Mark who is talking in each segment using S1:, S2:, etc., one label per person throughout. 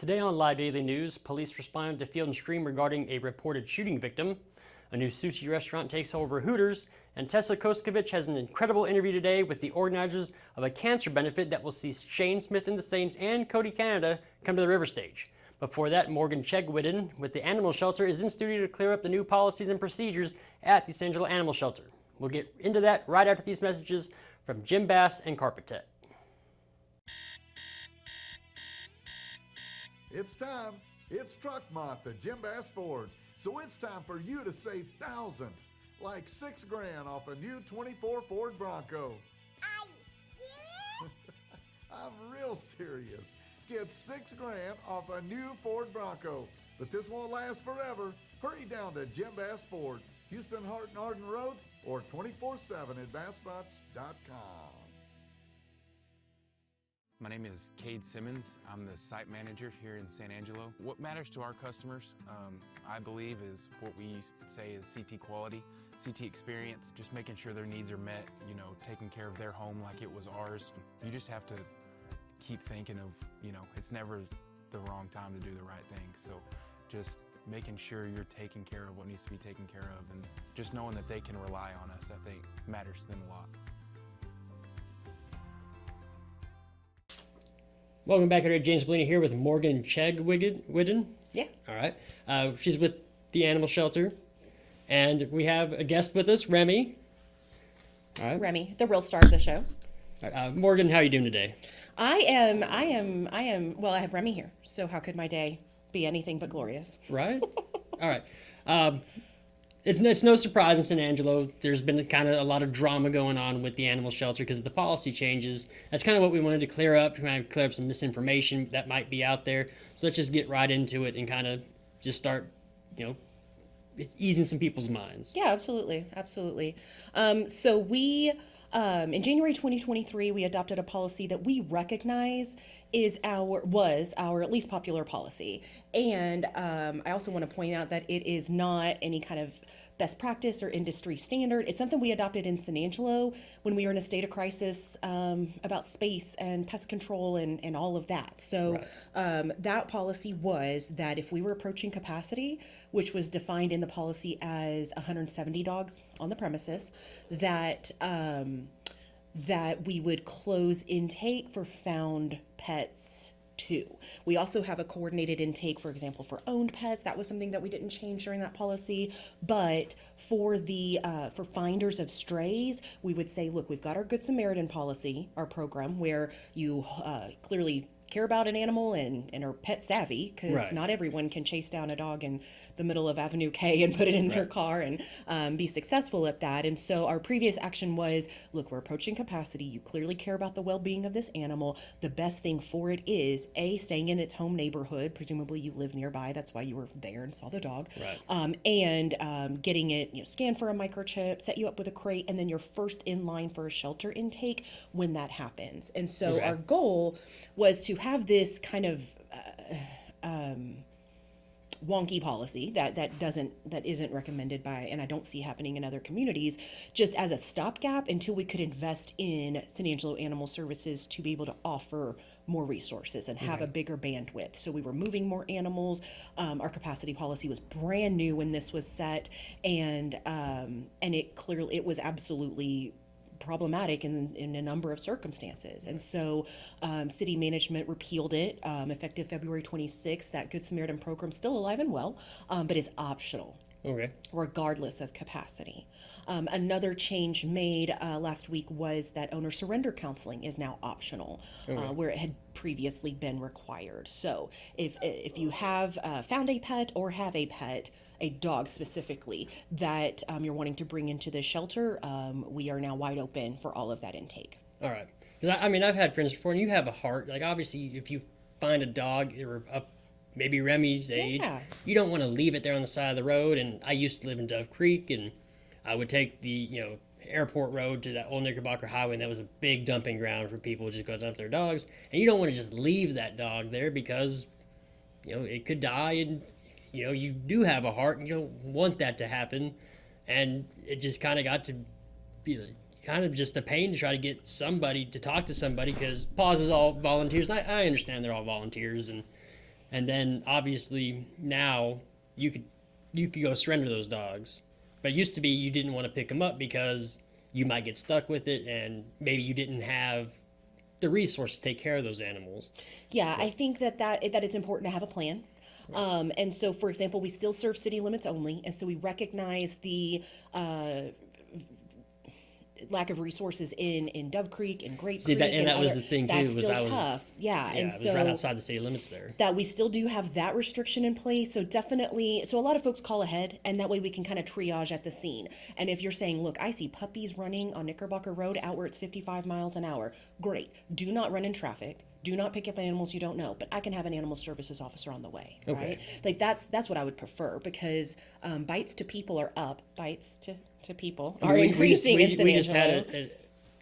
S1: Today on Live Daily News, police responded to Field and Stream regarding a reported shooting victim. A new sushi restaurant takes over Hooters, and Tessa Koskovich has an incredible interview today with the organizers of a cancer benefit that will see Shane Smith and the Saints and Cody Canada come to the Riverstage. Before that, Morgan Chegwidden with the Animal Shelter is in studio to clear up the new policies and procedures at the San Angelo Animal Shelter. We'll get into that right after these messages from Jim Bass and Carpetet.
S2: It's time. It's Truck Month at Jim Bass Ford. So it's time for you to save thousands, like $6 grand off a new 24 Ford Bronco.
S3: Are you serious?
S2: I'm real serious. Get $6 grand off a new Ford Bronco. But this won't last forever. Hurry down to Jim Bass Ford, Houston Hart and Arden Road, or 24/7 at bassbutts.com.
S4: My name is Cade Simmons. I'm the site manager here in San Angelo. What matters to our customers, I believe, is what we say is CT quality, CT experience, just making sure their needs are met, taking care of their home like it was ours. You just have to keep thinking of, it's never the wrong time to do the right thing. So just making sure you're taking care of what needs to be taken care of, and just knowing that they can rely on us, I think, matters to them a lot.
S1: Welcome back here to James Bellini here with Morgan Chegwidden.
S5: Yeah.
S1: All right. She's with the Animal Shelter. And we have a guest with us, Remy. All right.
S5: Remy, the real star of the show.
S1: All right. Morgan, how are you doing today?
S5: I have Remy here. So how could my day be anything but glorious?
S1: Right. All right. It's no surprise in San Angelo. There's been kind of a lot of drama going on with the animal shelter because of the policy changes. That's kind of what we wanted to clear up, to kind of clear up some misinformation that might be out there. So let's just get right into it and kind of just start, easing some people's minds.
S5: Yeah, absolutely. Absolutely. So we, in January 2023, we adopted a policy that we recognize was our at least popular policy. And I also want to point out that it is not any kind of best practice or industry standard. It's something we adopted in San Angelo when we were in a state of crisis about space and pest control and all of that. So that policy was that if we were approaching capacity, which was defined in the policy as 170 dogs on the premises, that we would close intake for found pets too. We also have a coordinated intake, for example, for owned pets. That was something that we didn't change during that policy. But for the for finders of strays, we would say, look, we've got our Good Samaritan policy, our program, where you clearly care about an animal and are pet savvy, because not everyone can chase down a dog in the middle of Avenue K and put it in their car and be successful at that. And so our previous action was, look, we're approaching capacity. You clearly care about the well-being of this animal. The best thing for it is staying in its home neighborhood. Presumably you live nearby. That's why you were there and saw the dog. And getting it scanned for a microchip, set you up with a crate, and then you're first in line for a shelter intake when that happens. And so our goal was to have this kind of wonky policy that isn't recommended by, and I don't see happening in other communities, just as a stopgap until we could invest in San Angelo Animal Services to be able to offer more resources and have a bigger bandwidth. So we were moving more animals. Our capacity policy was brand new when this was set, and it was absolutely problematic in a number of circumstances. And so city management repealed it effective February 26th. That Good Samaritan program still alive and well, but is optional. Regardless of capacity. Another change made last week was that owner surrender counseling is now optional, where it had previously been required. So if you have found a pet or have a pet, a dog specifically, that you're wanting to bring into the shelter, we are now wide open for all of that intake.
S1: All right. Because I've had friends before, and you have a heart. Like, obviously, if you find a dog maybe Remy's age, you don't want to leave it there on the side of the road. And I used to live in Dove Creek, and I would take the airport road to that old Knickerbocker highway, and that was a big dumping ground for people just go dump their dogs. And you don't want to just leave that dog there because it could die, and you do have a heart, and you don't want that to happen. And it just kind of got to be kind of just a pain to try to get somebody to talk to somebody, because Paws is all volunteers. I understand they're all volunteers, and And then obviously now you could go surrender those dogs. But it used to be you didn't want to pick them up because you might get stuck with it, and maybe you didn't have the resource to take care of those animals.
S5: Yeah, I think that it's important to have a plan. And so, for example, we still serve city limits only, and so we recognize the lack of resources in Dove Creek and Great Creek.
S1: And that was the thing too.
S5: That's still tough. Yeah, and
S1: it was right outside the city limits there.
S5: That we still do have that restriction in place. So definitely, so a lot of folks call ahead, and that way we can kind of triage at the scene. And if you're saying, look, I see puppies running on Knickerbocker Road out where it's 55 miles an hour, great. Do not run in traffic. Do not pick up animals you don't know, but I can have an animal services officer on the way, right? Like that's what I would prefer, because bites to people are up, bites to people are increasing in San Angelo.
S1: We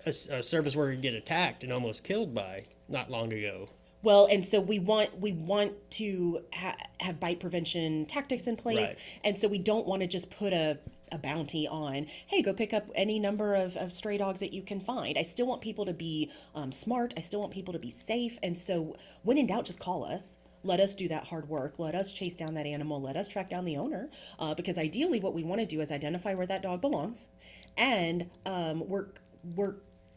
S1: just had a service worker get attacked and almost killed by not long ago.
S5: Well, and so we want to have bite prevention tactics in place,
S1: Right.
S5: And so we don't want to just put a bounty on, hey, go pick up any number of stray dogs that you can find. I still want people to be smart. I still want people to be safe. And so when in doubt, just call us. Let us do that hard work. Let us chase down that animal. Let us track down the owner. Because ideally what we want to do is identify where that dog belongs and work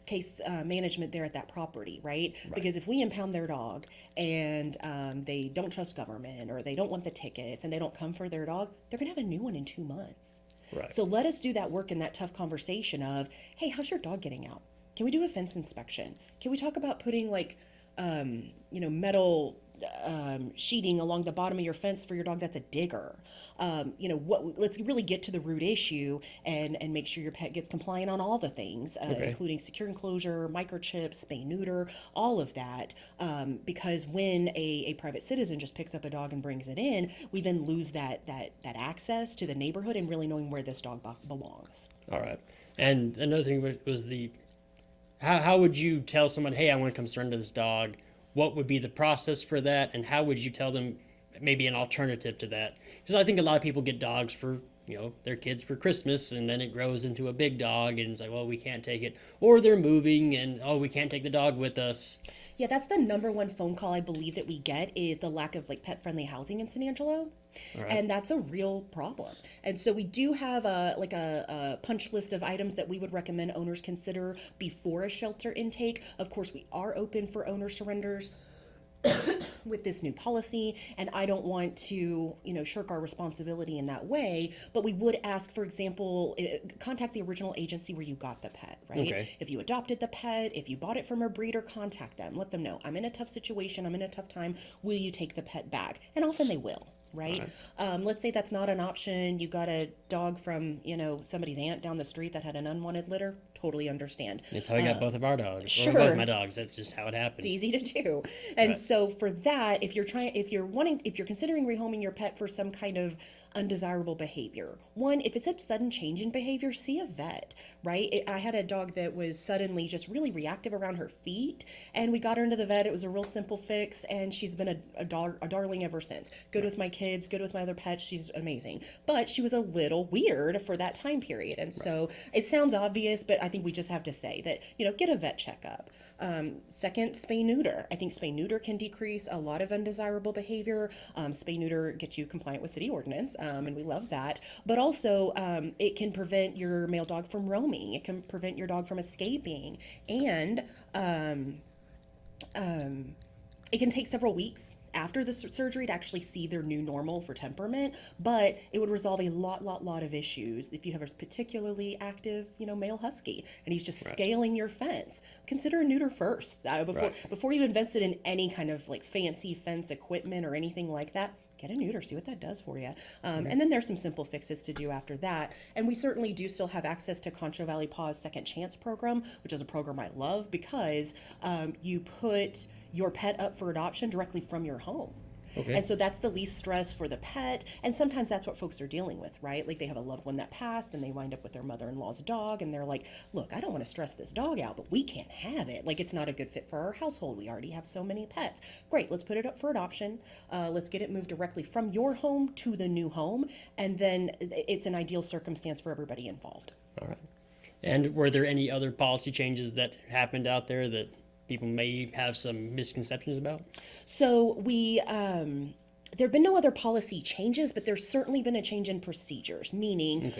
S5: case management there at that property, right? Because if we impound their dog and they don't trust government, or they don't want the tickets and they don't come for their dog, they're going to have a new one in 2 months.
S1: Right.
S5: So let us do that work in that tough conversation of, hey, how's your dog getting out? Can we do a fence inspection? Can we talk about putting like, metal sheeting along the bottom of your fence for your dog that's a digger? Let's really get to the root issue and make sure your pet gets compliant on all the things, including secure enclosure, microchips, spay neuter, all of that. Because when a private citizen just picks up a dog and brings it in, we then lose that access to the neighborhood and really knowing where this dog belongs.
S1: All right. And another thing was how would you tell someone, hey, I want to come surrender this dog? What would be the process for that, and how would you tell them maybe an alternative to that? Because I think a lot of people get dogs for, their kids for Christmas, and then it grows into a big dog, and it's like, well, we can't take it. Or they're moving, and, we can't take the dog with us.
S5: Yeah, that's the number one phone call I believe that we get, is the lack of pet-friendly housing in San Angelo. Right. And that's a real problem. And so we do have a punch list of items that we would recommend owners consider before a shelter intake. Of course, we are open for owner surrenders with this new policy, and I don't want to, shirk our responsibility in that way, but we would ask, for example, contact the original agency where you got the pet, right?
S1: Okay.
S5: If you adopted the pet, if you bought it from a breeder, contact them. Let them know, I'm in a tough situation, I'm in a tough time, will you take the pet back? And often they will. Right? Let's say that's not an option. You got a dog from, somebody's aunt down the street that had an unwanted litter. Totally understand.
S1: That's how I got both of our dogs.
S5: Sure.
S1: Or both my dogs. That's just how it happened.
S5: It's easy to do. And so for that, if you're considering rehoming your pet for some kind of undesirable behavior, one, if it's a sudden change in behavior, see a vet, right? I had a dog that was suddenly just really reactive around her feet, and we got her into the vet. It was a real simple fix, and she's been a darling ever since. Good with my kids, good with my other pets. She's amazing. But she was a little weird for that time period. And so it sounds obvious, but I think we just have to say that, get a vet checkup. Second, spay neuter. I think spay neuter can decrease a lot of undesirable behavior. Spay neuter gets you compliant with city ordinance, and we love that. But also, it can prevent your male dog from roaming. It can prevent your dog from escaping. And it can take several weeks after the surgery to actually see their new normal for temperament, but it would resolve a lot of issues. If you have a particularly active, male husky, and he's just scaling your fence, consider a neuter first before you've invested in any kind of fancy fence equipment or anything like that. Get a neuter, see what that does for you. And then there's some simple fixes to do after that. And we certainly do still have access to Concho Valley Paw's Second Chance program, which is a program I love because you put your pet up for adoption directly from your home. Okay. And so that's the least stress for the pet. And sometimes that's what folks are dealing with, right? Like they have a loved one that passed and they wind up with their mother-in-law's dog and they're like, look, I don't want to stress this dog out, but we can't have it. It's not a good fit for our household. We already have so many pets. Great, let's put it up for adoption. Let's get it moved directly from your home to the new home. And then it's an ideal circumstance for everybody involved.
S1: All right. And were there any other policy changes that happened out there that people may have some misconceptions about?
S5: So we There have been no other policy changes, but there's certainly been a change in procedures, meaning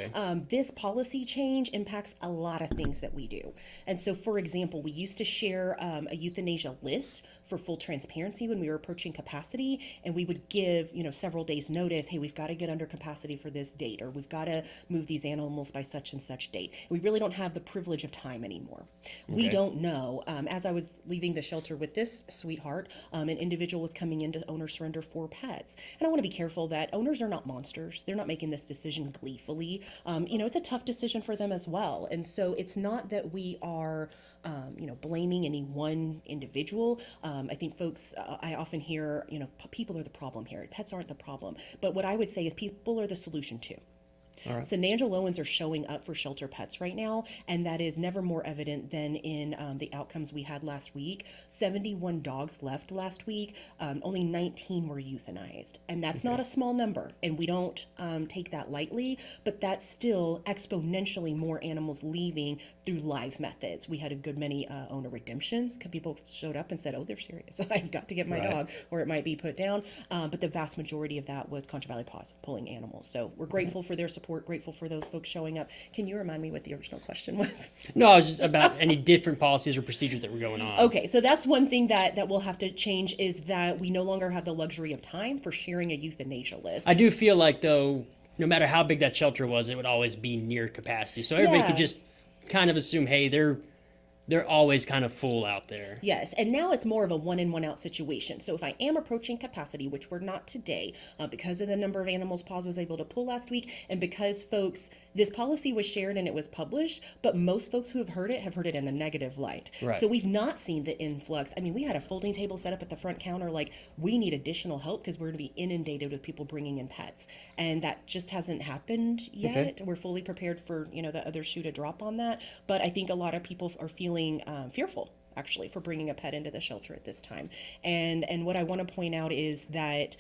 S5: this policy change impacts a lot of things that we do. And so, for example, we used to share a euthanasia list for full transparency when we were approaching capacity, and we would give, several days notice, hey, we've got to get under capacity for this date, or we've got to move these animals by such and such date. We really don't have the privilege of time anymore. We don't know. As I was leaving the shelter with this sweetheart, an individual was coming in to owner surrender 4 pets. And I want to be careful that owners are not monsters. They're not making this decision gleefully. It's a tough decision for them as well. And so it's not that we are, blaming any one individual. I think folks, I often hear, people are the problem here. Pets aren't the problem. But what I would say is people are the solution too. All right. San Angeloans are showing up for shelter pets right now, and that is never more evident than in the outcomes we had last week. 71 dogs left last week. Only 19 were euthanized, and that's not a small number, and we don't take that lightly, but that's still exponentially more animals leaving through live methods. We had a good many owner redemptions. People showed up and said, oh, they're serious. I've got to get my dog, or it might be put down. But the vast majority of that was Contra Valley Paws pulling animals. So we're grateful for their support. Grateful for those folks showing up. Can you remind me what the original question was?
S1: No, I was just about any different policies or procedures that were going on.
S5: Okay, so that's one thing that we'll have to change, is that we no longer have the luxury of time for sharing a euthanasia list.
S1: I do feel like, though, no matter how big that shelter was, it would always be near capacity. So everybody could just kind of assume, hey, they're always kind of full out there.
S5: Yes, and now it's more of a one in, one out situation. So if I am approaching capacity, which we're not today, because of the number of animals Paws was able to pull last week, and because this policy was shared and it was published, but most folks who have heard it in a negative light. Right. So we've not seen the influx. I mean, we had a folding table set up at the front counter, like, we need additional help because we're going to be inundated with people bringing in pets. And that just hasn't happened yet. Okay. We're fully prepared for, the other shoe to drop on that. But I think a lot of people are feeling fearful, actually, for bringing a pet into the shelter at this time. And what I want to point out is that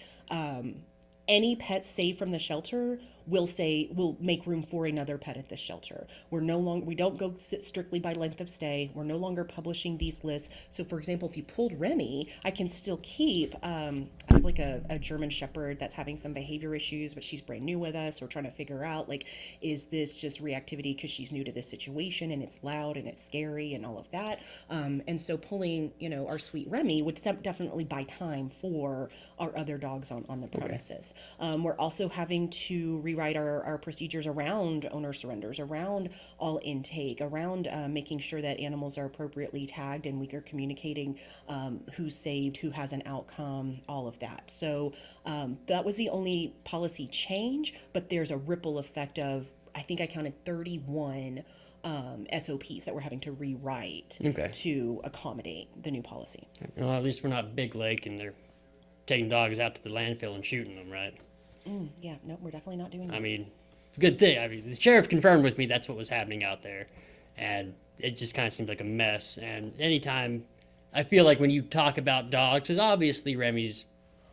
S5: any pet saved from the shelter will make room for another pet at the shelter. We don't go strictly by length of stay. We're no longer publishing these lists. So, for example, if you pulled Remy, I can still keep, I have like a German Shepherd that's having some behavior issues, but she's brand new with us. We're trying to figure out, like, is this just reactivity because she's new to this situation and it's loud and it's scary and all of that. And so pulling, our sweet Remy would definitely buy time for our other dogs on the premises. We're also having to rewrite our procedures around owner surrenders, around all intake, around making sure that animals are appropriately tagged and we are communicating who's saved, who has an outcome, all of that. So that was the only policy change, but there's a ripple effect of, I think I counted 31 SOPs that we're having to rewrite to accommodate the new policy.
S1: Well, at least we're not Big Lake and they're taking dogs out to the landfill and shooting them, right?
S5: Yeah, no, we're definitely not doing that.
S1: I mean, good thing. I mean, the sheriff confirmed with me that's what was happening out there. And it just kind of seems like a mess. And anytime, I feel like when you talk about dogs, because obviously Remy's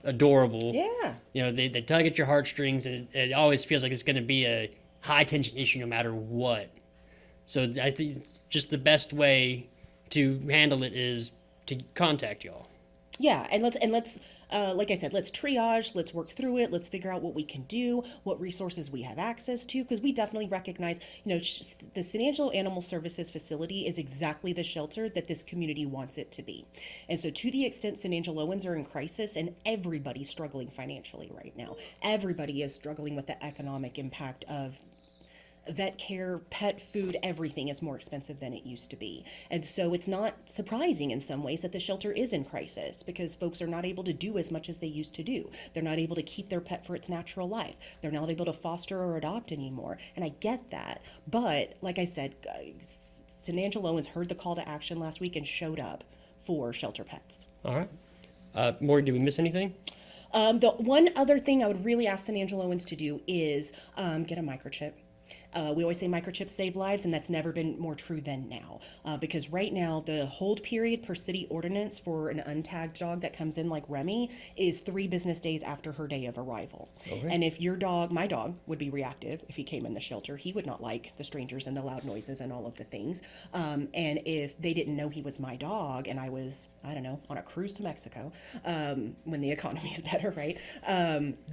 S1: adorable.
S5: Yeah.
S1: They tug at your heartstrings, and it always feels like it's going to be a high-tension issue no matter what. So I think it's just the best way to handle it is to contact y'all.
S5: Yeah, and let's like I said, let's triage, let's work through it, let's figure out what we can do, what resources we have access to, because we definitely recognize, the San Angelo Animal Services facility is exactly the shelter that this community wants it to be. And so to the extent San Angeloans are in crisis, and everybody's struggling financially right now, everybody is struggling with the economic impact of vet care, pet food, everything is more expensive than it used to be. And so it's not surprising in some ways that the shelter is in crisis, because folks are not able to do as much as they used to do. They're not able to keep their pet for its natural life. They're not able to foster or adopt anymore. And I get that. But like I said, San Angeloans heard the call to action last week and showed up for shelter pets.
S1: All right. Morgan, did we miss anything?
S5: The one other thing I would really ask San Angeloans to do is get a microchip. We always say microchips save lives, and that's never been more true than now. Because right now, the hold period per city ordinance for an untagged dog that comes in like Remy is 3 business days after her day of arrival. Okay. And if your dog, my dog, would be reactive if he came in the shelter, he would not like the strangers and the loud noises and all of the things. And if they didn't know he was my dog and I was, I don't know, on a cruise to Mexico, when the economy's better, right?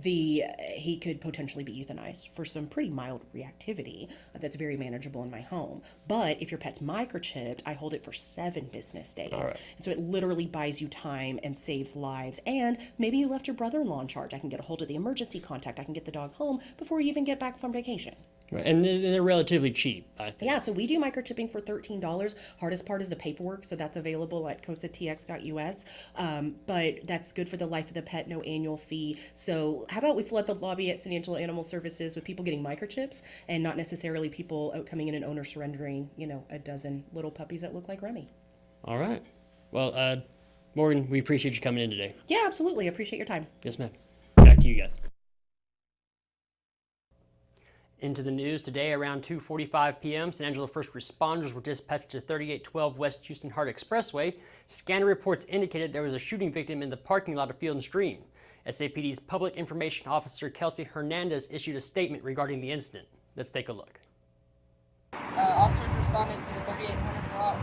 S5: He could potentially be euthanized for some pretty mild reactivity that's very manageable in my home. But if your pet's microchipped, I hold it for 7 business days. All right. And so it literally buys you time and saves lives. And maybe you left your brother-in-law in charge. I can get a hold of the emergency contact. I can get the dog home before you even get back from vacation.
S1: Right. And they're relatively cheap, I think.
S5: Yeah, so we do microchipping for $13. Hardest part is the paperwork, so that's available at cosatx.us. But that's good for the life of the pet, no annual fee. So how about we flood the lobby at San Angelo Animal Services with people getting microchips and not necessarily people out coming in and owner surrendering, a dozen little puppies that look like Remy.
S1: All right. Well, Morgan, we appreciate you coming in today.
S5: Yeah, absolutely. I appreciate your time.
S1: Yes, ma'am. Back to you guys. Into the news today, around 2:45 p.m., San Angelo first responders were dispatched to 3812 West Houston Hart Expressway. Scanner reports indicated there was a shooting victim in the parking lot of Field and Stream. SAPD's Public Information Officer Kelsey Hernandez issued a statement regarding the incident. Let's take a look.
S6: Officers responded to the 3800 block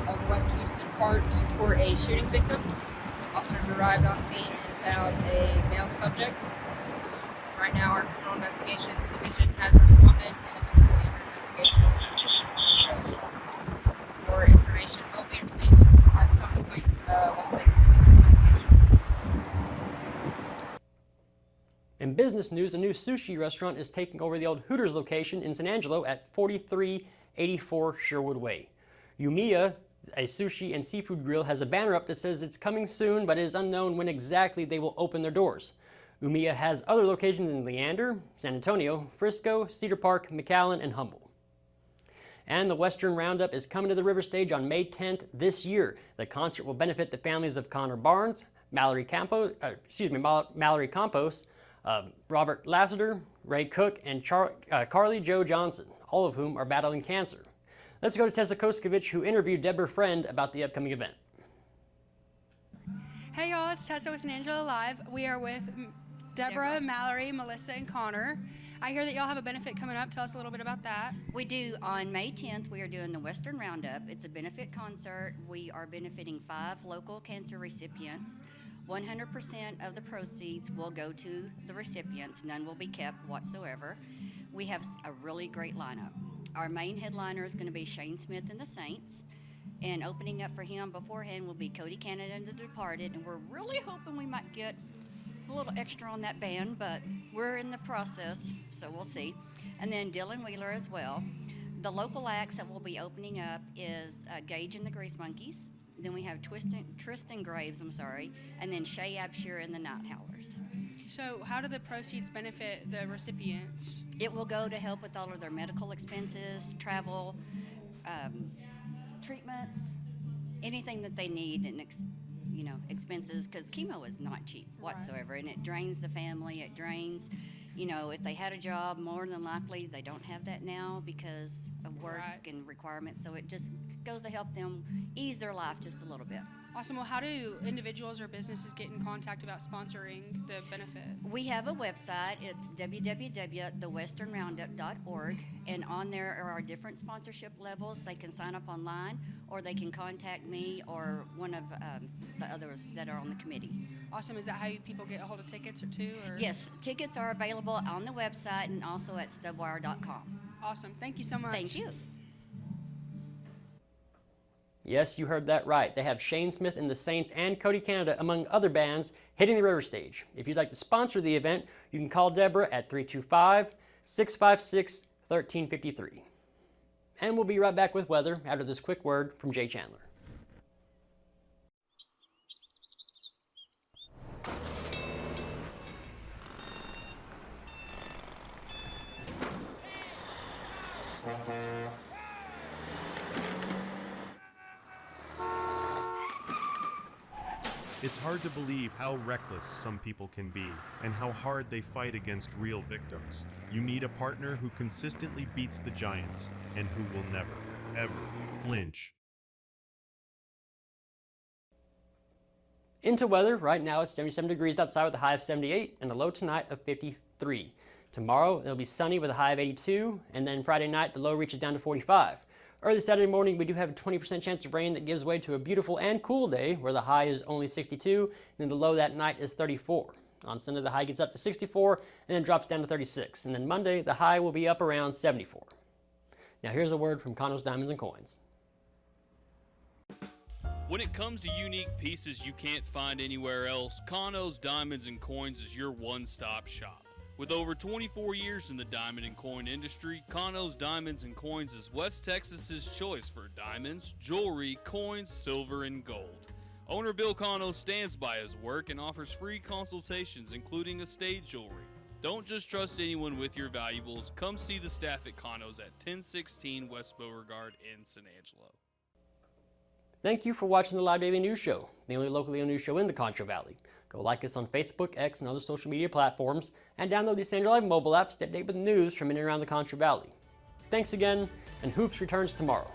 S6: of West Houston Hart for a shooting victim. Officers arrived on scene and found a male subject. Right now, our criminal investigations division has responded, and it's currently under investigation. More information will be released at some point once they complete the investigation.
S1: In business news, a new sushi restaurant is taking over the old Hooters location in San Angelo at 4384 Sherwood Way. Yumiya, a sushi and seafood grill, has a banner up that says it's coming soon, but it is unknown when exactly they will open their doors. Umiya has other locations in Leander, San Antonio, Frisco, Cedar Park, McAllen, and Humble. And the Western Roundup is coming to the Riverstage on May 10th this year. The concert will benefit the families of Connor Barnes, Mallory Campos, Robert Lassiter, Ray Cook, and Carly Joe Johnson, all of whom are battling cancer. Let's go to Tessa Koskovich, who interviewed Debra Friend about the upcoming event.
S7: Hey y'all, it's Tessa with San Angelo Live. We are with Debra, Mallory, Melissa, and Connor. I hear that y'all have a benefit coming up. Tell us a little bit about that.
S8: We do. On May 10th, we are doing the Western Roundup. It's a benefit concert. We are benefiting 5 local cancer recipients. 100% of the proceeds will go to the recipients. None will be kept whatsoever. We have a really great lineup. Our main headliner is going to be Shane Smith and the Saints. And opening up for him beforehand will be Cody Canada and the Departed. And we're really hoping we might get a little extra on that band, but we're in the process, so we'll see. And then Dylan Wheeler as well. The local acts that will be opening up is Gage and the Grease Monkeys. Then we have Tristan Graves, and then Shay Abshire and the Night Howlers.
S7: So how do the proceeds benefit the recipients?
S8: It will go to help with all of their medical expenses, travel, treatments, anything that they need, and expenses, because chemo is not cheap whatsoever, and it drains the family. It drains, if they had a job, more than likely they don't have that now because of work and requirements. So it just goes to help them ease their life just a little bit.
S7: Awesome. Well, how do individuals or businesses get in contact about sponsoring the benefit?
S8: We have a website. It's www.thewesternroundup.org, and on there are our different sponsorship levels. They can sign up online, or they can contact me or one of the others that are on the committee.
S7: Awesome. Is that how people get a hold of tickets too? Or?
S8: Yes, tickets are available on the website and also at stubwire.com.
S7: Awesome. Thank you so much.
S8: Thank you.
S1: Yes, you heard that right. They have Shane Smith and the Saints and Cody Canada, among other bands, hitting the Riverstage. If you'd like to sponsor the event, you can call Debra at 325-656-1353. And we'll be right back with weather after this quick word from Jay Chandler.
S9: It's hard to believe how reckless some people can be and how hard they fight against real victims. You need a partner who consistently beats the giants and who will never, ever flinch.
S1: Into weather, right now it's 77 degrees outside with a high of 78 and a low tonight of 53. Tomorrow it'll be sunny with a high of 82, and then Friday night the low reaches down to 45. Early Saturday morning we do have a 20% chance of rain that gives way to a beautiful and cool day where the high is only 62 and then the low that night is 34. On Sunday the high gets up to 64 and then drops down to 36, and then Monday the high will be up around 74. Now here's a word from Conno's Diamonds and Coins.
S10: When it comes to unique pieces you can't find anywhere else, Conno's Diamonds and Coins is your one-stop shop. With over 24 years in the diamond and coin industry, Conno's Diamonds and Coins is West Texas's choice for diamonds, jewelry, coins, silver, and gold. Owner Bill Conno stands by his work and offers free consultations including estate jewelry. Don't just trust anyone with your valuables. Come see the staff at Conno's at 1016 West Beauregard in San Angelo.
S1: Thank you for watching the Live Daily News Show, the only locally owned news show in the Concho Valley. Go like us on Facebook, X, and other social media platforms, and download the San Angelo Live mobile app to stay up to date with news from in and around the Concho Valley. Thanks again, and Hoops returns tomorrow.